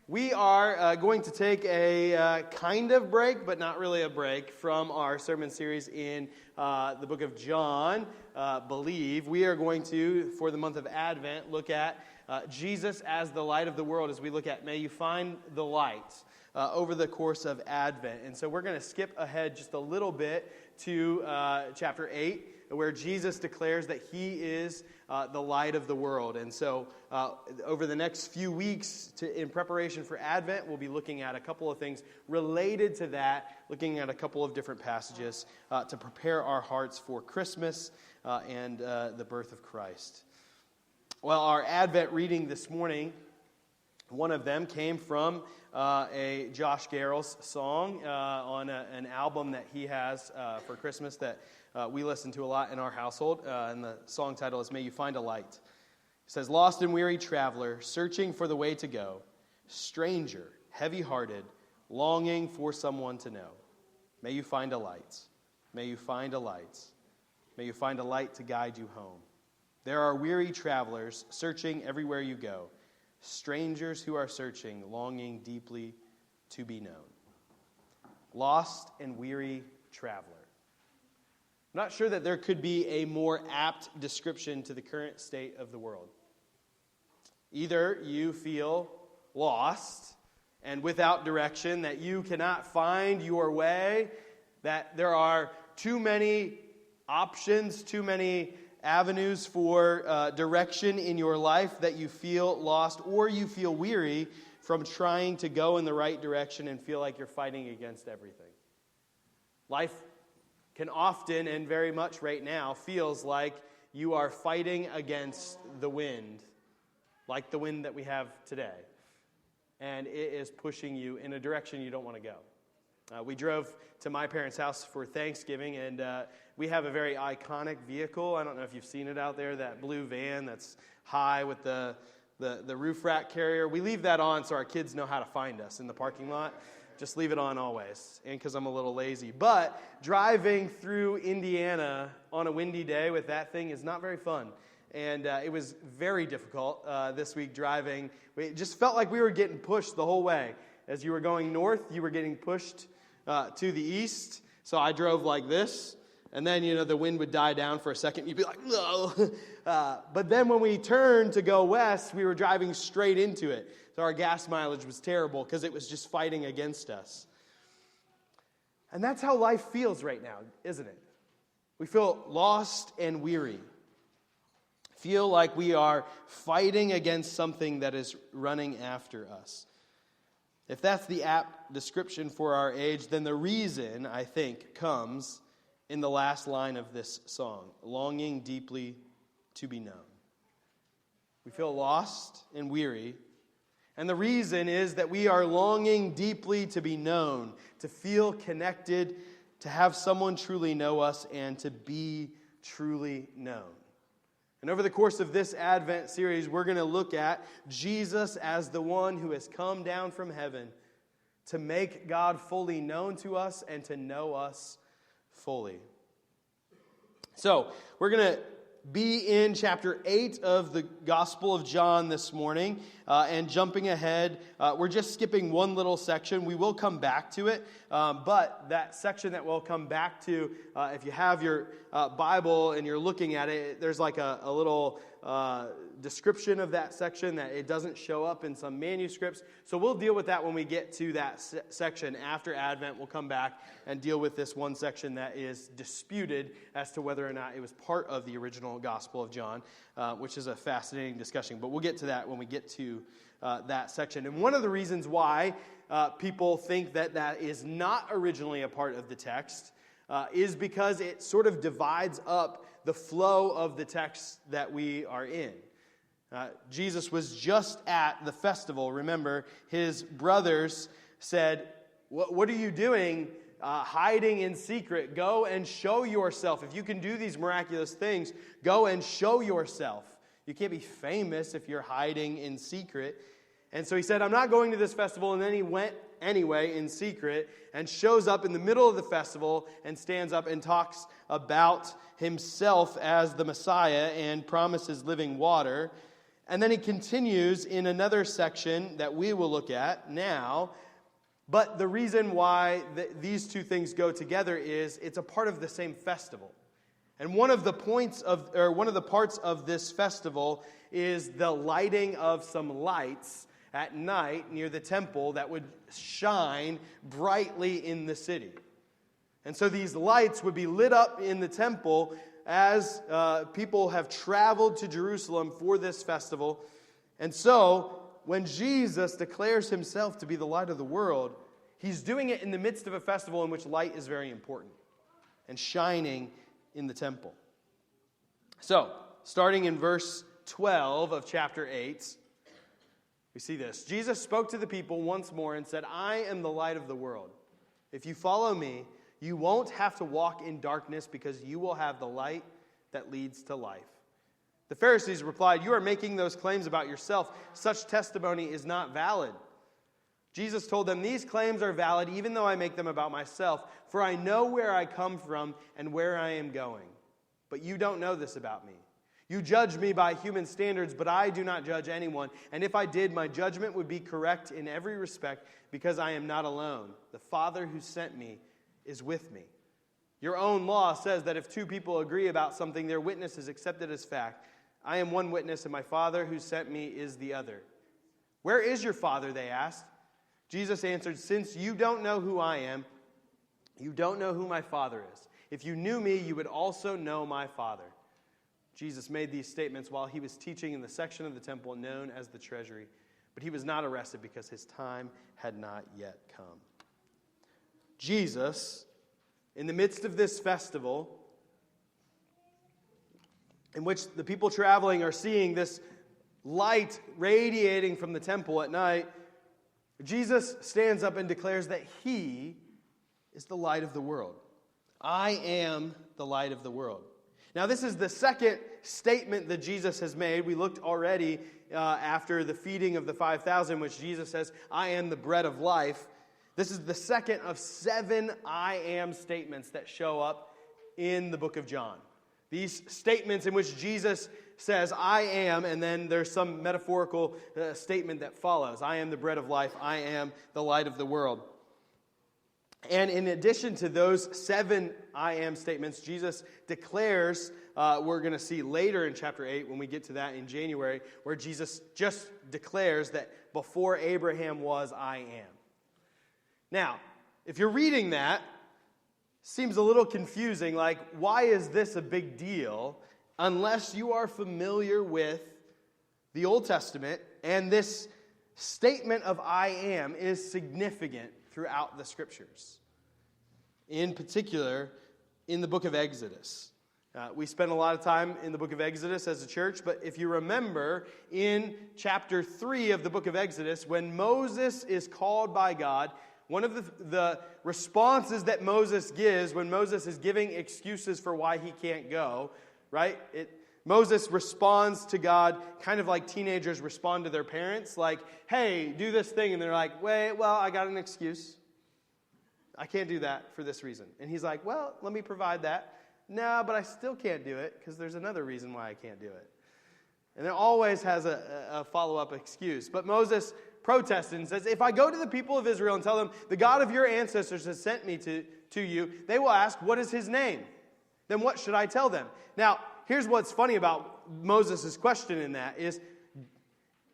We are going to take a kind of break, but not really a break, from our sermon series in the book of John, Believe. We are going to, for the month of Advent, look at Jesus as the light of the world as we look at May You Find the Light over the course of Advent. And so we're going to skip ahead just a little bit to chapter 8, where Jesus declares that He is the light of the world. And so over the next few weeks in preparation for Advent, we'll be looking at a couple of things related to that, looking at a couple of different passages to prepare our hearts for Christmas and the birth of Christ. Well, our Advent reading this morning, one of them came from a Josh Garrels song on an album that he has for Christmas that we listen to a lot in our household, and the song title is May You Find a Light. It says, "Lost and weary traveler, searching for the way to go, stranger, heavy-hearted, longing for someone to know. May you find a light. May you find a light. May you find a light to guide you home. There are weary travelers, searching everywhere you go, strangers who are searching, longing deeply to be known." Lost and weary traveler. I'm not sure that there could be a more apt description to the current state of the world. Either you feel lost and without direction, that you cannot find your way, that there are too many options, too many avenues for direction in your life, that you feel lost, or you feel weary from trying to go in the right direction and feel like you're fighting against everything. Life can often, and very much right now, feels like you are fighting against the wind, like the wind that we have today. And it is pushing you in a direction you don't want to go. We drove to my parents' house for Thanksgiving, and we have a very iconic vehicle. I don't know if you've seen it out there, that blue van that's high with the roof rack carrier. We leave that on so our kids know how to find us in the parking lot. Just leave it on always, and because I'm a little lazy. But driving through Indiana on a windy day with that thing is not very fun. And it was very difficult this week driving. It just felt like we were getting pushed the whole way. As you were going north, you were getting pushed to the east. So I drove like this. And then, the wind would die down for a second. You'd be like, no. But then when we turned to go west, we were driving straight into it. So our gas mileage was terrible because it was just fighting against us. And that's how life feels right now, isn't it? We feel lost and weary. Feel like we are fighting against something that is running after us. If that's the apt description for our age, then the reason, I think, comes in the last line of this song, longing deeply to be known. We feel lost and weary, and the reason is that we are longing deeply to be known, to feel connected, to have someone truly know us, and to be truly known. And over the course of this Advent series, we're going to look at Jesus as the one who has come down from heaven to make God fully known to us and to know us fully. So, we're going to be in chapter 8 of the Gospel of John this morning, and jumping ahead, we're just skipping one little section. We will come back to it, but that section that we'll come back to, if you have your Bible and you're looking at it, there's like a little description of that section that it doesn't show up in some manuscripts. So we'll deal with that when we get to that section after Advent. We'll come back and deal with this one section that is disputed as to whether or not it was part of the original Gospel of John, which is a fascinating discussion. But we'll get to that when we get to that section. And one of the reasons why people think that that is not originally a part of the text is because it sort of divides up the flow of the text that we are in. Jesus was just at the festival. Remember, his brothers said, what are you doing hiding in secret? Go and show yourself. If you can do these miraculous things, go and show yourself. You can't be famous if you're hiding in secret. And so he said, I'm not going to this festival. And then he went anyway in secret and shows up in the middle of the festival and stands up and talks about himself as the Messiah and promises living water. And then he continues in another section that we will look at now. But the reason why these two things go together is it's a part of the same festival. And one of the parts of this festival is the lighting of some lights at night near the temple that would shine brightly in the city. And so these lights would be lit up in the temple as people have traveled to Jerusalem for this festival. And so when Jesus declares himself to be the light of the world, he's doing it in the midst of a festival in which light is very important and shining in the temple. So, starting in verse 12 of chapter 8, we see this. Jesus spoke to the people once more and said, "I am the light of the world. If you follow me, you won't have to walk in darkness because you will have the light that leads to life." The Pharisees replied, "You are making those claims about yourself. Such testimony is not valid." Jesus told them, "These claims are valid even though I make them about myself, for I know where I come from and where I am going. But you don't know this about me. You judge me by human standards, but I do not judge anyone. And if I did, my judgment would be correct in every respect because I am not alone. The Father who sent me is with me. Your own law says that if two people agree about something, their witness is accepted as fact. I am one witness, and my Father who sent me is the other." "Where is your Father?" they asked. Jesus answered, "Since you don't know who I am, you don't know who my Father is. If you knew me, you would also know my Father." Jesus made these statements while he was teaching in the section of the temple known as the treasury, but he was not arrested because his time had not yet come. Jesus, in the midst of this festival, in which the people traveling are seeing this light radiating from the temple at night, Jesus stands up and declares that he is the light of the world. "I am the light of the world." Now, this is the second statement that Jesus has made. We looked already after the feeding of the 5,000, which Jesus says, "I am the bread of life." This is the second of 7 "I am" statements that show up in the book of John. These statements in which Jesus says, "I am," and then there's some metaphorical statement that follows. "I am the bread of life. I am the light of the world." And in addition to those 7 "I am" statements, Jesus declares, we're going to see later in chapter 8, when we get to that in January, where Jesus just declares that before Abraham was, I am. Now, if you're reading that, seems a little confusing, like, why is this a big deal? Unless you are familiar with the Old Testament, and this statement of "I am" is significant throughout the Scriptures. In particular, in the book of Exodus. We spent a lot of time in the book of Exodus as a church, but if you remember, in chapter 3 of the book of Exodus, when Moses is called by God, one of the responses that Moses gives when Moses is giving excuses for why he can't go, right? Moses responds to God kind of like teenagers respond to their parents, like, "Hey, do this thing," and they're like, "Wait, well, I got an excuse. I can't do that for this reason." And he's like, "Well, let me provide that." "No, but I still can't do it because there's another reason why I can't do it." And it always has a follow-up excuse. But Moses protests and says, "If I go to the people of Israel and tell them, 'The God of your ancestors has sent me to you,' they will ask, 'What is his name?' Then what should I tell them?" Now, here's what's funny about Moses' question in that is,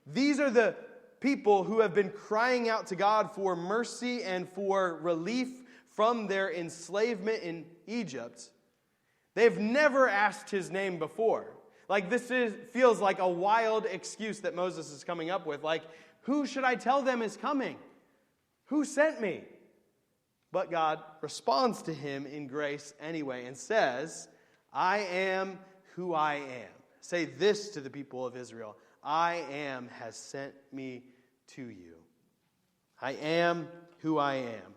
these are the people who have been crying out to God for mercy and for relief from their enslavement in Egypt. They've never asked his name before. Like, feels like a wild excuse that Moses is coming up with. Like, who should I tell them is coming? Who sent me? But God responds to him in grace anyway and says, "I am who I am." Say this to the people of Israel: "I am has sent me to you." I am who I am.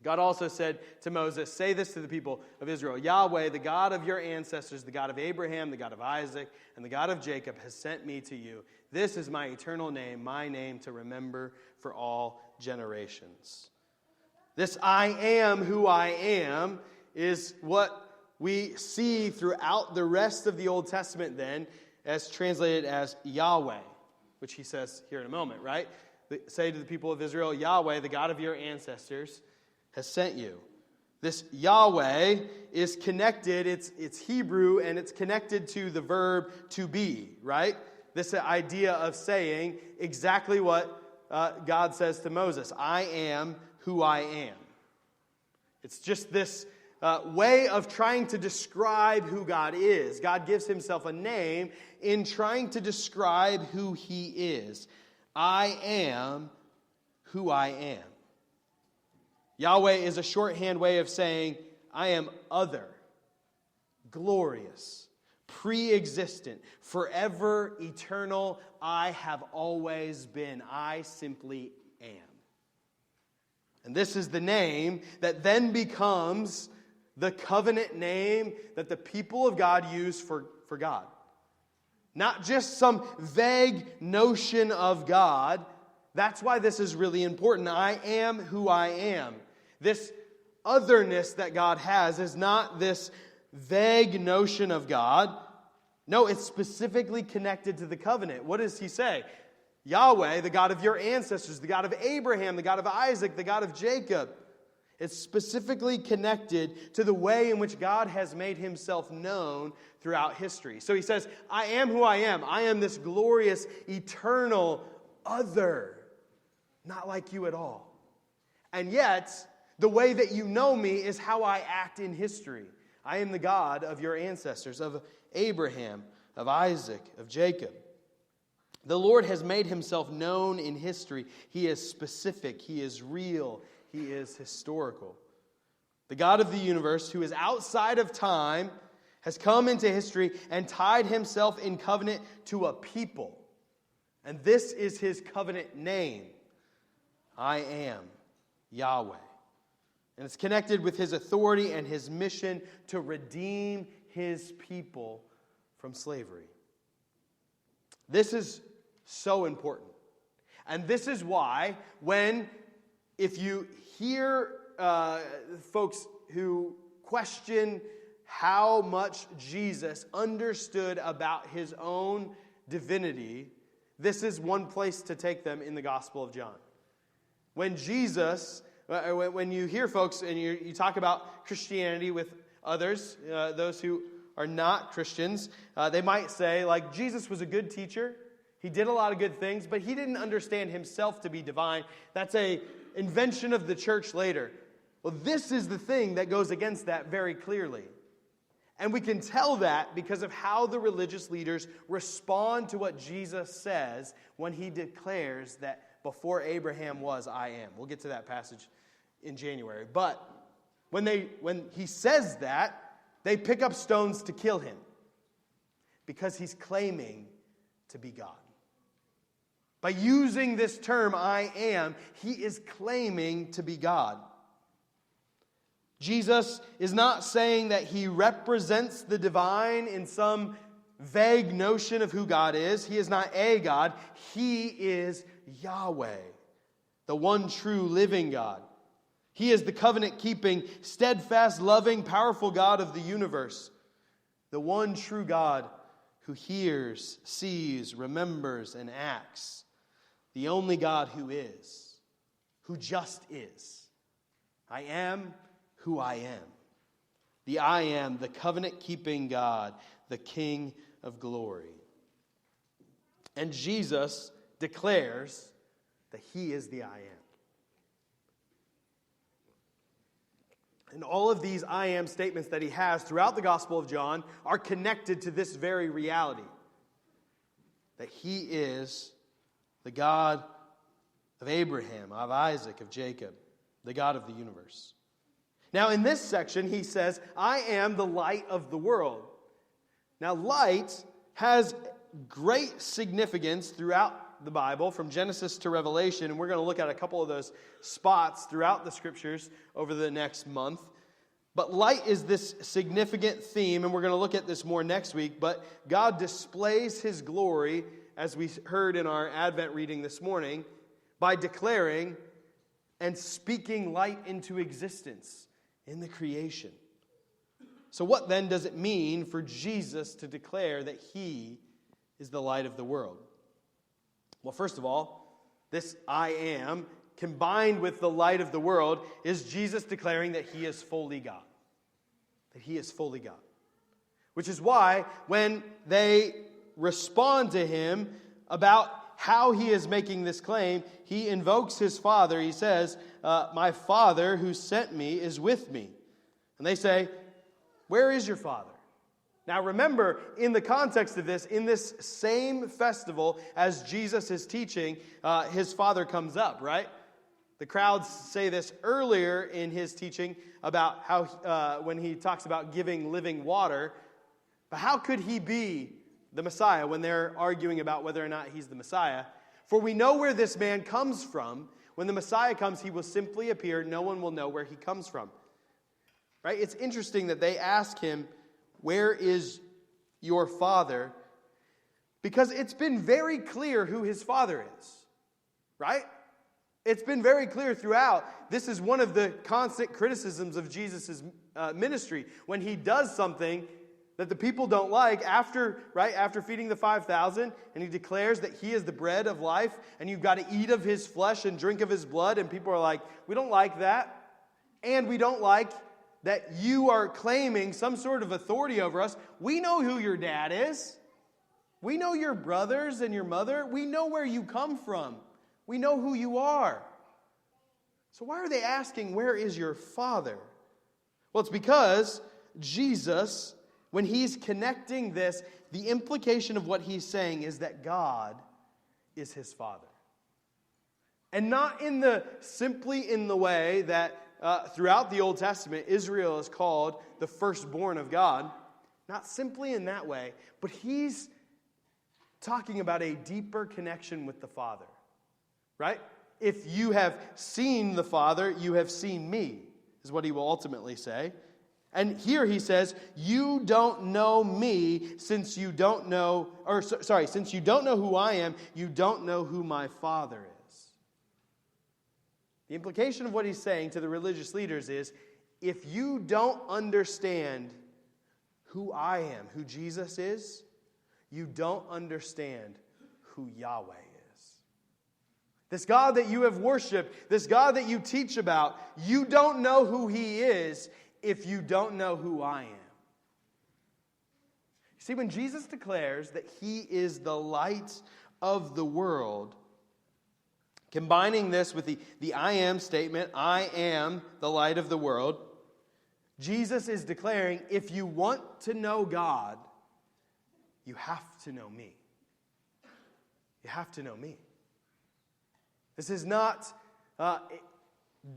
God also said to Moses, "Say this to the people of Israel: Yahweh, the God of your ancestors, the God of Abraham, the God of Isaac, and the God of Jacob has sent me to you. This is my eternal name, my name to remember for all generations." This "I am who I am" is what we see throughout the rest of the Old Testament then. as translated as Yahweh, which he says here in a moment, right? Say to the people of Israel, Yahweh, the God of your ancestors, has sent you. This Yahweh is connected, it's Hebrew, and it's connected to the verb to be, right? This idea of saying exactly what God says to Moses, I am who I am. It's just this way of trying to describe who God is. God gives himself a name in trying to describe who he is. I am who I am. Yahweh is a shorthand way of saying, I am other, glorious, pre-existent, forever, eternal. I have always been. I simply am. And this is the name that then becomes the covenant name that the people of God use for God. Not just some vague notion of God. That's why this is really important. I am who I am. This otherness that God has is not this vague notion of God. No, it's specifically connected to the covenant. What does he say? Yahweh, the God of your ancestors, the God of Abraham, the God of Isaac, the God of Jacob. It's specifically connected to the way in which God has made himself known throughout history. So he says, I am who I am. I am this glorious, eternal other, not like you at all. And yet, the way that you know me is how I act in history. I am the God of your ancestors, of Abraham, of Isaac, of Jacob. The Lord has made himself known in history. He is specific. He is real. He is historical. The God of the universe, who is outside of time, has come into history and tied himself in covenant to a people. And this is his covenant name. I am Yahweh. And it's connected with his authority and his mission to redeem his people from slavery. This is so important. And this is why if you hear folks who question how much Jesus understood about his own divinity, this is one place to take them in the Gospel of John. When you hear folks and you talk about Christianity with others, those who are not Christians, they might say, like, Jesus was a good teacher. He did a lot of good things, but he didn't understand himself to be divine. That's an invention of the church later. Well, this is the thing that goes against that very clearly. And we can tell that because of how the religious leaders respond to what Jesus says when he declares that before Abraham was, I am. We'll get to that passage in January. But when he says that, they pick up stones to kill him because he's claiming to be God. By using this term, I am, he is claiming to be God. Jesus is not saying that he represents the divine in some vague notion of who God is. He is not a God. He is Yahweh, the one true living God. He is the covenant-keeping, steadfast, loving, powerful God of the universe. The one true God who hears, sees, remembers, and acts. The only God who is, who just is. I am who I am. The I am, the covenant-keeping God, the King of glory. And Jesus declares that he is the I am. And all of these I am statements that he has throughout the Gospel of John are connected to this very reality. That he is the God of Abraham, of Isaac, of Jacob, the God of the universe. Now in this section he says, I am the light of the world. Now light has great significance throughout the Bible, from Genesis to Revelation, and we're going to look at a couple of those spots throughout the scriptures over the next month. But light is this significant theme, and we're going to look at this more next week, but God displays his glory, as we heard in our Advent reading this morning, by declaring and speaking light into existence in the creation. So what then does it mean for Jesus to declare that he is the light of the world? Well, first of all, this I am, combined with the light of the world, is Jesus declaring that he is fully God. That he is fully God. Which is why when they respond to him about how he is making this claim, he invokes his Father. He says, my Father who sent me is with me. And they say, where is your Father? Now remember, in the context of this, in this same festival as Jesus is teaching, his Father comes up, right? The crowds say this earlier in his teaching about how when he talks about giving living water. But how could he be the Messiah when they're arguing about whether or not he's the Messiah? For we know where this man comes from. When the Messiah comes, he will simply appear. No one will know where he comes from. Right? It's interesting that they ask him, where is your Father? Because it's been very clear who his Father is. Right? It's been very clear throughout. This is one of the constant criticisms of Jesus' ministry. When he does something that the people don't like, after feeding the 5,000, and he declares that he is the bread of life, and you've got to eat of his flesh and drink of his blood, and people are like, we don't like that, and we don't like that you are claiming some sort of authority over us. We know who your dad is. We know your brothers and your mother. We know where you come from. We know who you are. So why are they asking, where is your Father? Well, it's because Jesus, when he's connecting this, the implication of what he's saying is that God is his Father. And not simply in the way that throughout the Old Testament, Israel is called the firstborn of God. Not simply in that way, but he's talking about a deeper connection with the Father. Right? If you have seen the Father, you have seen me, is what he will ultimately say. And here he says, you don't know me since you don't know, since you don't know who I am, you don't know who my Father is. The implication of what he's saying to the religious leaders is, if you don't understand who I am, who Jesus is, you don't understand who Yahweh is. This God that you have worshiped, this God that you teach about, you don't know who he is if you don't know who I am. You see, when Jesus declares that he is the light of the world, combining this with the I am statement, I am the light of the world, Jesus is declaring, if you want to know God, you have to know me. You have to know me. This is not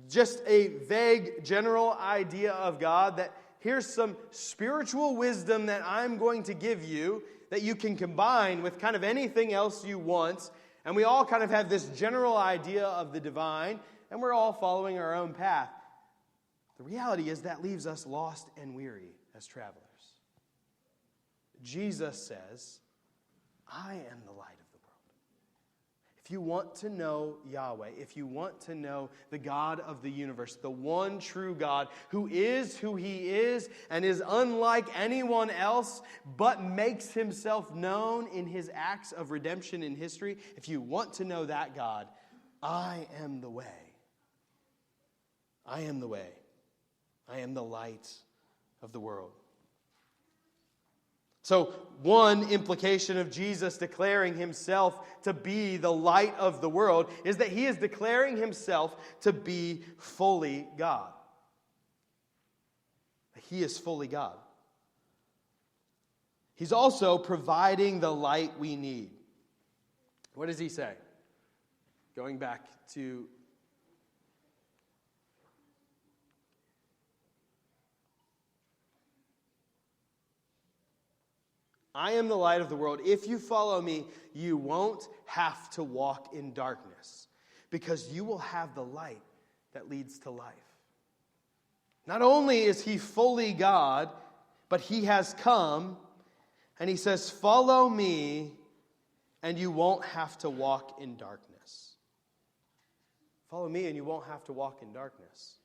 just a vague general idea of God that here's some spiritual wisdom that I'm going to give you that you can combine with kind of anything else you want. And we all kind of have this general idea of the divine, and we're all following our own path. The reality is that leaves us lost and weary as travelers. Jesus says, I am the light of the world. If you want to know Yahweh, if you want to know the God of the universe, the one true God who is who he is and is unlike anyone else, but makes himself known in his acts of redemption in history, if you want to know that God, I am the way. I am the way. I am the light of the world. So, one implication of Jesus declaring himself to be the light of the world is that he is declaring himself to be fully God. He is fully God. He's also providing the light we need. What does he say? Going back to I am the light of the world. If you follow me, you won't have to walk in darkness, because you will have the light that leads to life. Not only is he fully God, but he has come, and he says, follow me, and you won't have to walk in darkness. Follow me, and you won't have to walk in darkness.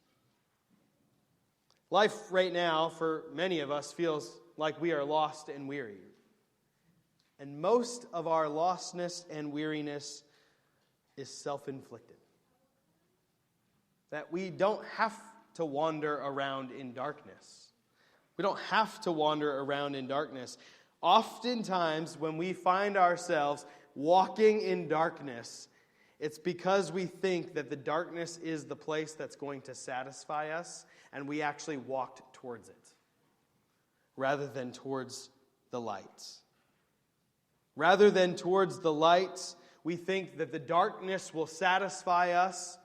Life right now, for many of us, feels like we are lost and weary. And most of our lostness and weariness is self-inflicted. That we don't have to wander around in darkness. We don't have to wander around in darkness. Oftentimes, when we find ourselves walking in darkness, it's because we think that the darkness is the place that's going to satisfy us, and we actually walked towards it, rather than towards the light. Rather than towards the light, we think that the darkness will satisfy us,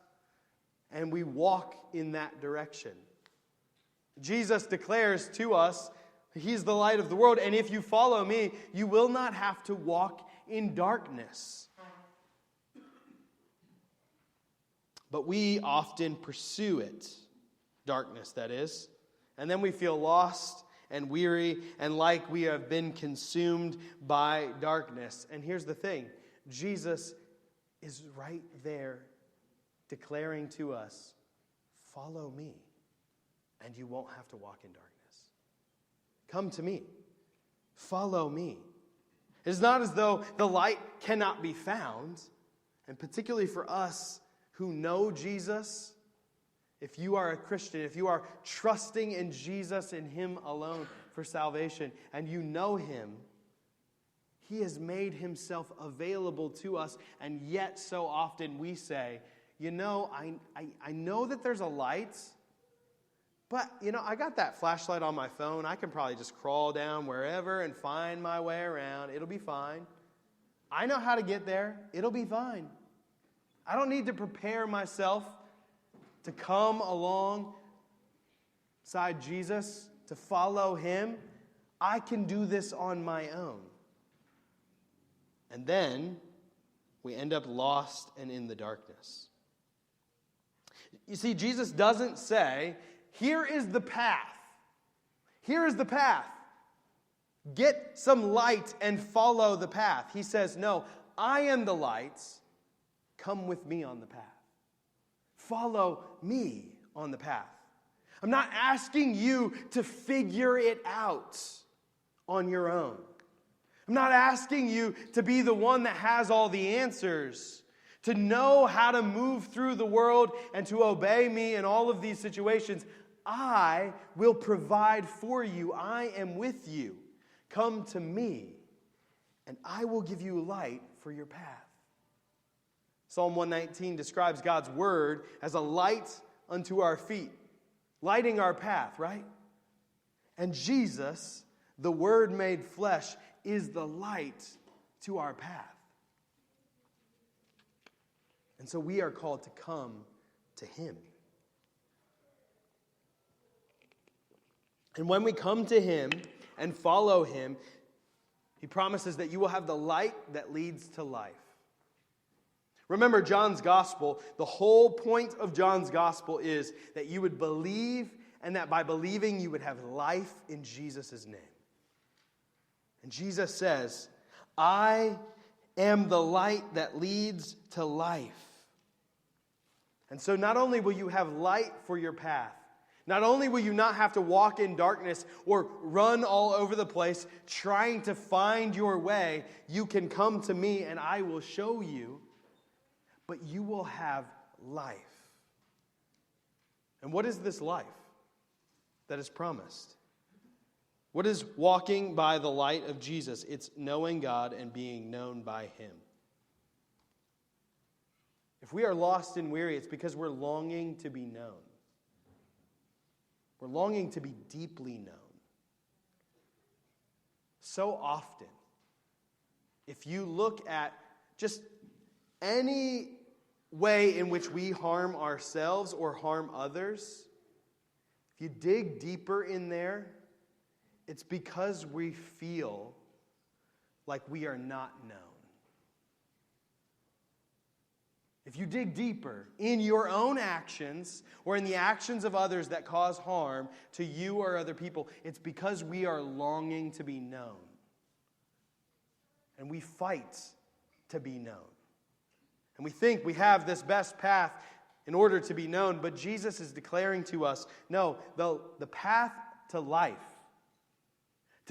and we walk in that direction. Jesus declares to us, He's the light of the world, and if you follow me, you will not have to walk in darkness. But we often pursue it, darkness that is, and then we feel lost and weary and like we have been consumed by darkness. And here's the thing, Jesus is right there declaring to us, follow me, and you won't have to walk in darkness. Come to me. Follow me. It's not as though the light cannot be found, and particularly for us who know Jesus, if you are a Christian, if you are trusting in Jesus and Him alone for salvation, and you know Him, He has made Himself available to us, and yet so often we say, I know that there's a light, but, I got that flashlight on my phone. I can probably just crawl down wherever and find my way around. It'll be fine. I know how to get there. It'll be fine. I don't need to prepare myself to come alongside Jesus, to follow Him. I can do this on my own. And then we end up lost and in the darkness. You see, Jesus doesn't say, here is the path. Here is the path. Get some light and follow the path. He says, no, I am the light. Come with me on the path. Follow me on the path. I'm not asking you to figure it out on your own. I'm not asking you to be the one that has all the answers, to know how to move through the world and to obey me in all of these situations. I will provide for you. I am with you. Come to me, and I will give you light for your path. Psalm 119 describes God's word as a light unto our feet, lighting our path, right? And Jesus, the Word made flesh, is the light to our path. And so we are called to come to Him. And when we come to Him and follow Him, He promises that you will have the light that leads to life. Remember John's gospel, the whole point of John's gospel is that you would believe, and that by believing you would have life in Jesus' name. And Jesus says, I am the light that leads to life. And so not only will you have light for your path, not only will you not have to walk in darkness or run all over the place trying to find your way, you can come to me and I will show you, but you will have life. And what is this life that is promised? What is walking by the light of Jesus? It's knowing God and being known by Him. If we are lost and weary, it's because we're longing to be known. We're longing to be deeply known. So often, if you look at just any way in which we harm ourselves or harm others, if you dig deeper in there, it's because we feel like we are not known. If you dig deeper in your own actions or in the actions of others that cause harm to you or other people, it's because we are longing to be known. And we fight to be known. And we think we have this best path in order to be known, but Jesus is declaring to us, no, the path to life,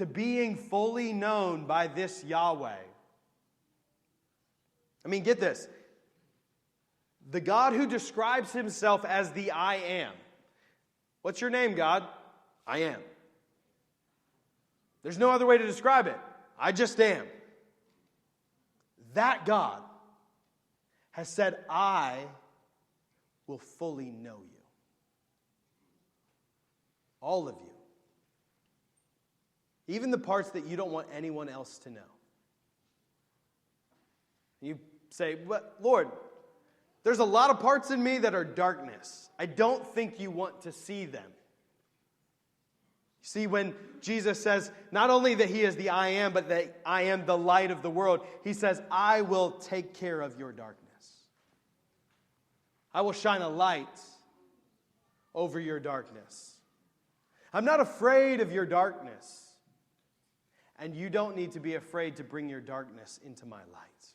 to being fully known by this Yahweh. I mean, get this. The God who describes himself as the I am. What's your name, God? I am. There's no other way to describe it. I just am. That God has said, I will fully know you. All of you. Even the parts that you don't want anyone else to know. You say, "But Lord, there's a lot of parts in me that are darkness. I don't think you want to see them." You see, when Jesus says not only that he is the I am, but that I am the light of the world, he says, I will take care of your darkness. I will shine a light over your darkness. I'm not afraid of your darkness. And you don't need to be afraid to bring your darkness into my light.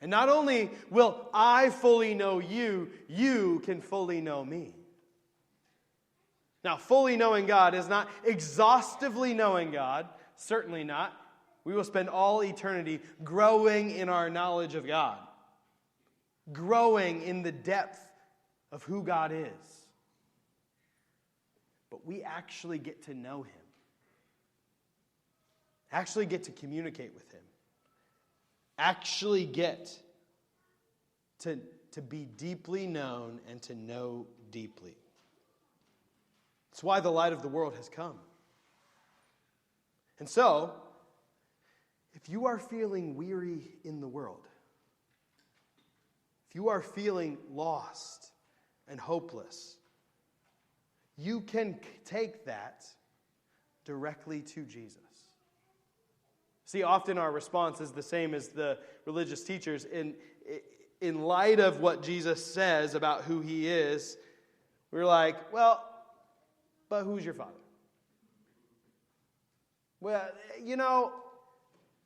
And not only will I fully know you, you can fully know me. Now, fully knowing God is not exhaustively knowing God. Certainly not. We will spend all eternity growing in our knowledge of God. Growing in the depth of who God is. But we actually get to know him. Actually get to communicate with him. Actually get to be deeply known and to know deeply. It's why the light of the world has come. And so, if you are feeling weary in the world, if you are feeling lost and hopeless, you can take that directly to Jesus. See, often our response is the same as the religious teachers. In light of what Jesus says about who he is, we're like, well, but who's your father? Well,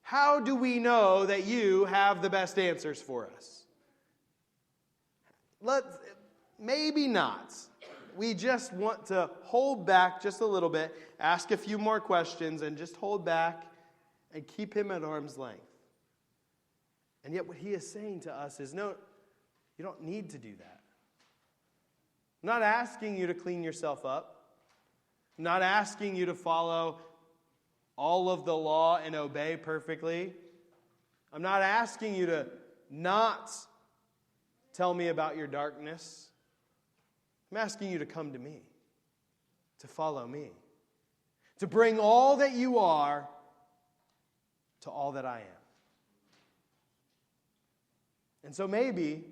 how do we know that you have the best answers for us? Maybe not. We just want to hold back just a little bit, ask a few more questions, and just hold back and keep him at arm's length. And yet what he is saying to us is, no, you don't need to do that. I'm not asking you to clean yourself up. I'm not asking you to follow all of the law and obey perfectly. I'm not asking you to not tell me about your darkness. I'm asking you to come to me, to follow me, to bring all that you are to all that I am. And so maybe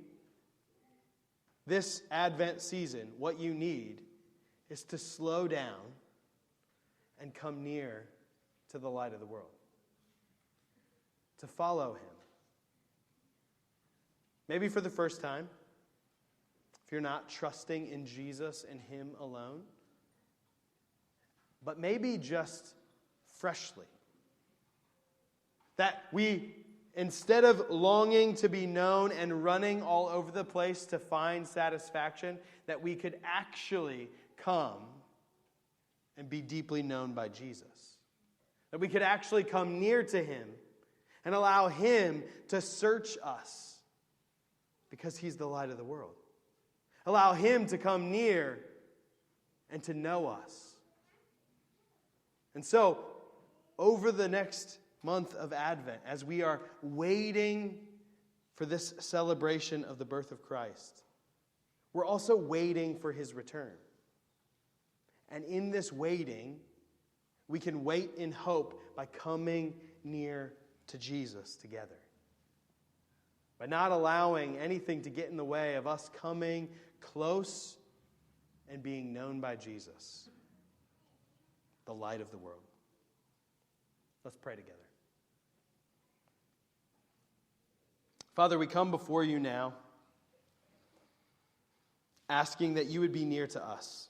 this Advent season, what you need is to slow down and come near to the light of the world. To follow him. Maybe for the first time, if you're not trusting in Jesus and him alone. But maybe just freshly. That we, instead of longing to be known and running all over the place to find satisfaction, that we could actually come and be deeply known by Jesus. That we could actually come near to him and allow him to search us because he's the light of the world. Allow him to come near and to know us. And so, over the next month of Advent, as we are waiting for this celebration of the birth of Christ, we're also waiting for his return. And in this waiting, we can wait in hope by coming near to Jesus together. By not allowing anything to get in the way of us coming close and being known by Jesus, the light of the world. Let's pray together. Father, we come before you now, asking that you would be near to us.